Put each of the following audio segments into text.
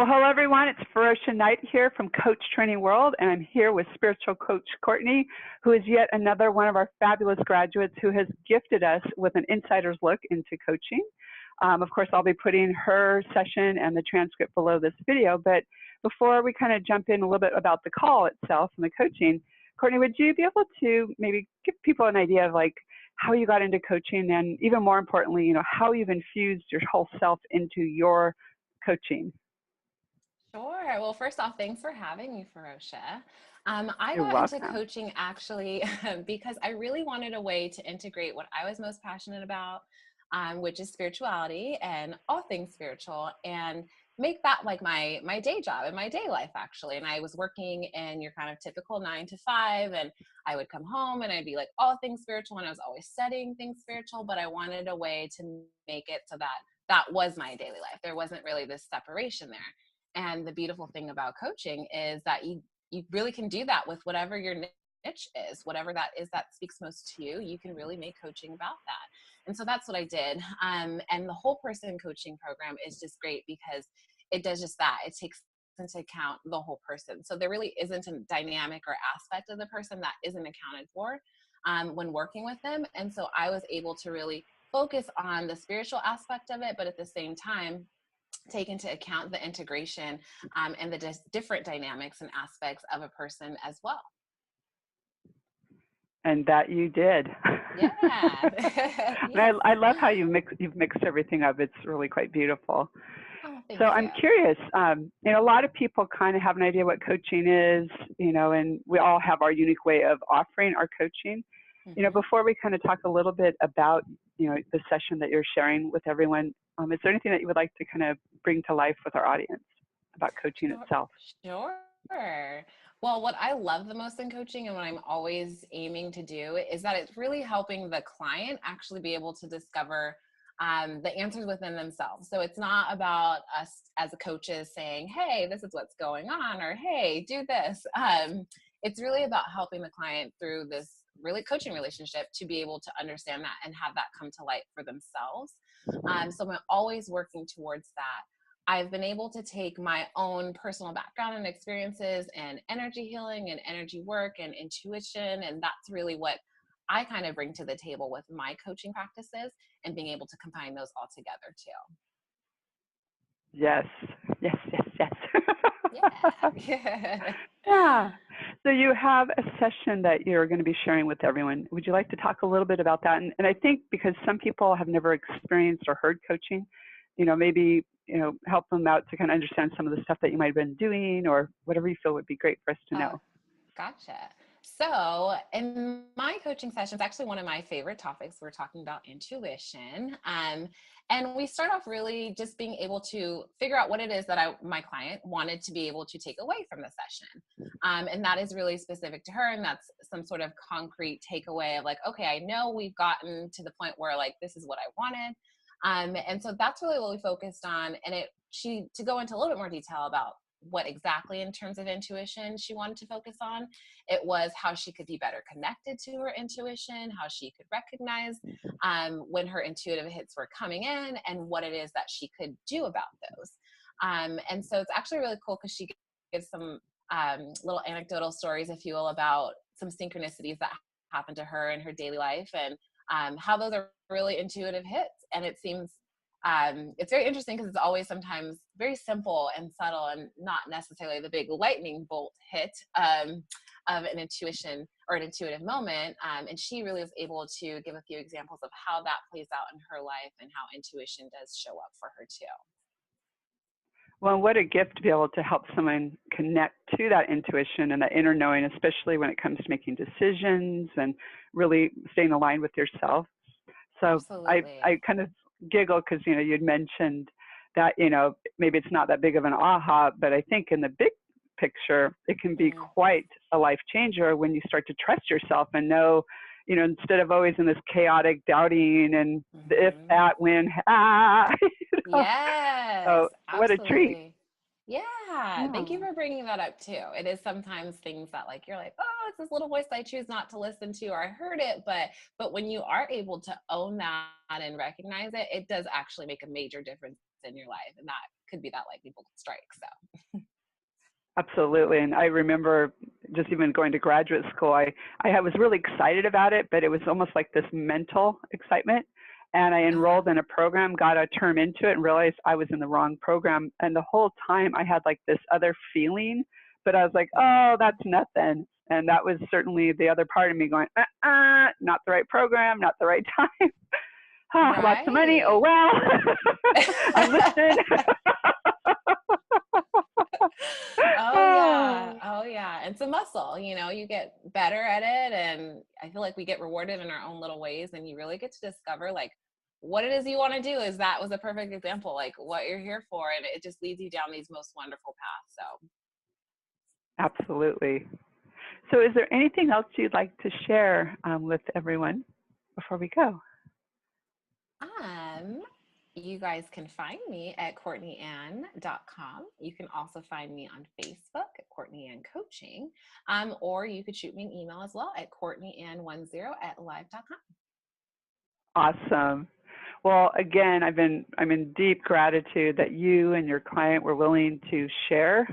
Well, hello everyone. It's Ferocia Knight here from Coach Training World, and I'm here with spiritual coach Kourtney, who is yet another one of our fabulous graduates who has gifted us with an insider's look into coaching. Of course, I'll be putting her session and the transcript below this video, but before we kind of jump in a little bit about the call itself and the coaching, Kourtney, would you be able to maybe give people an idea of like how you got into coaching, and even more importantly, you know, how you've infused your whole self into your coaching? Sure. Well, first off, thanks for having me, Ferocia. I You're got into welcome. coaching actually because I really wanted a way to integrate what I was most passionate about, which is spirituality and all things spiritual, and make that like my day job and my day life actually. And I was working in your kind of typical 9 to 5, and I would come home and I'd be like all things spiritual, and I was always studying things spiritual, but I wanted a way to make it so that that was my daily life. There wasn't really this separation there. And the beautiful thing about coaching is that you really can do that with whatever your niche is, whatever that is that speaks most to you. You can really make coaching about that. And so that's what I did. And the whole person coaching program is just great because it does just that. It takes into account the whole person. So there really isn't a dynamic or aspect of the person that isn't accounted for when working with them. And so I was able to really focus on the spiritual aspect of it, but at the same time, take into account the integration and the different dynamics and aspects of a person as well. And that you did. Yeah. And Yes. I love how you've mixed everything up. It's really quite beautiful. Oh, So thank you. I'm curious, you know, a lot of people kind of have an idea what coaching is, you know, and we all have our unique way of offering our coaching. You know, before we kind of talk a little bit about, you know, the session that you're sharing with everyone, is there anything that you would like to kind of bring to life with our audience about coaching Sure. itself? Sure. Well, what I love the most in coaching and what I'm always aiming to do is that it's really helping the client actually be able to discover the answers within themselves. So it's not about us as coaches saying, hey, this is what's going on, or hey, do this. It's really about helping the client through this really coaching relationship to be able to understand that and have that come to light for themselves. So I'm always working towards that. I've been able to take my own personal background and experiences and energy healing and energy work and intuition. And that's really what I kind of bring to the table with my coaching practices, and being able to combine those all together too. Yes, yes, yes, yes. Yeah. Yeah. So you have a session that you're going to be sharing with everyone. Would you like to talk a little bit about that? And I think because some people have never experienced or heard coaching, you know, maybe, you know, help them out to kind of understand some of the stuff that you might have been doing or whatever you feel would be great for us to Oh, know. gotcha. So, in my coaching sessions, actually one of my favorite topics, we're talking about intuition. And we start off really just being able to figure out what it is that my client wanted to be able to take away from the session. And that is really specific to her. And that's some sort of concrete takeaway of like, okay, I know we've gotten to the point where like, this is what I wanted. And so that's really what we focused on. And to go into a little bit more detail about what exactly in terms of intuition she wanted to focus on, it was how she could be better connected to her intuition, how she could recognize when her intuitive hits were coming in, and what it is that she could do about those. And so it's actually really cool because she gives some little anecdotal stories, if you will, about some synchronicities that happened to her in her daily life, and how those are really intuitive hits. And it seems it's very interesting because it's always sometimes very simple and subtle and not necessarily the big lightning bolt hit of an intuition or an intuitive moment. And she really was able to give a few examples of how that plays out in her life and how intuition does show up for her too. Well, what a gift to be able to help someone connect to that intuition and that inner knowing, especially when it comes to making decisions and really staying aligned with yourself. So I Absolutely. kind of giggle because, you know, you'd mentioned that, you know, maybe it's not that big of an aha, but I think in the big picture, it can be Mm-hmm. quite a life changer when you start to trust yourself and know, you know, instead of always in this chaotic doubting and the if, Mm-hmm. that, when, you know. So Yes, what a treat. absolutely. Yeah, thank you Yeah. for bringing that up too. It is sometimes things that like you're like, oh, it's this little voice I choose not to listen to, or I heard it, but when you are able to own that and recognize it, it does actually make a major difference in your life, and that could be that lightning bolt strike. So Absolutely. And I remember just even going to graduate school, I was really excited about it, but it was almost like this mental excitement. And I enrolled in a program, got a term into it, and realized I was in the wrong program. And the whole time I had like this other feeling, but I was like, oh, that's nothing. And that was certainly the other part of me going, not the right program, not the right time. Lots of money. Oh, right. well, I'm listening. Oh yeah. Oh yeah. It's a muscle, you know, you get better at it. And I feel like we get rewarded in our own little ways, and you really get to discover like what it is you want to do. Is that was a perfect example, like what you're here for. And it just leads you down these most wonderful paths. So Absolutely. So is there anything else you'd like to share with everyone before we go? Um, you guys can find me at CourtneyAnn.com. You can also find me on Facebook at Kourtney Ann Coaching, or you could shoot me an email as well at CourtneyAnn10@live.com. Awesome. Well, again, I'm in deep gratitude that you and your client were willing to share,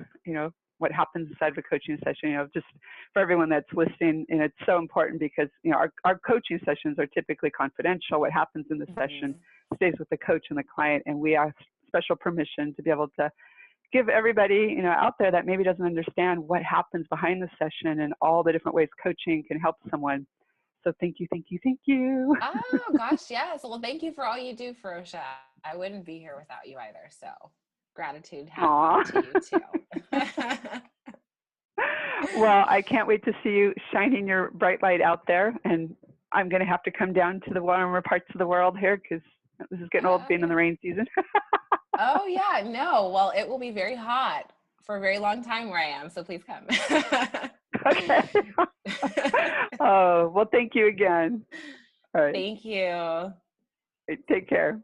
what happens inside of a coaching session, just for everyone that's listening. And it's so important because, our coaching sessions are typically confidential. What happens in the session stays with the coach and the client. And we ask special permission to be able to give everybody, out there that maybe doesn't understand what happens behind the session and all the different ways coaching can help someone. So thank you, thank you, thank you. Oh gosh, yes. Well, thank you for all you do for OSHA. I wouldn't be here without you either. So gratitude to you too. Well, I can't wait to see you shining your bright light out there. And I'm going to have to come down to the warmer parts of the world here because this is getting old being in the rain season. Oh yeah, no. Well, it will be very hot for a very long time where I am. So please come. Okay. Oh, well, thank you again. All right. Thank you. Take care.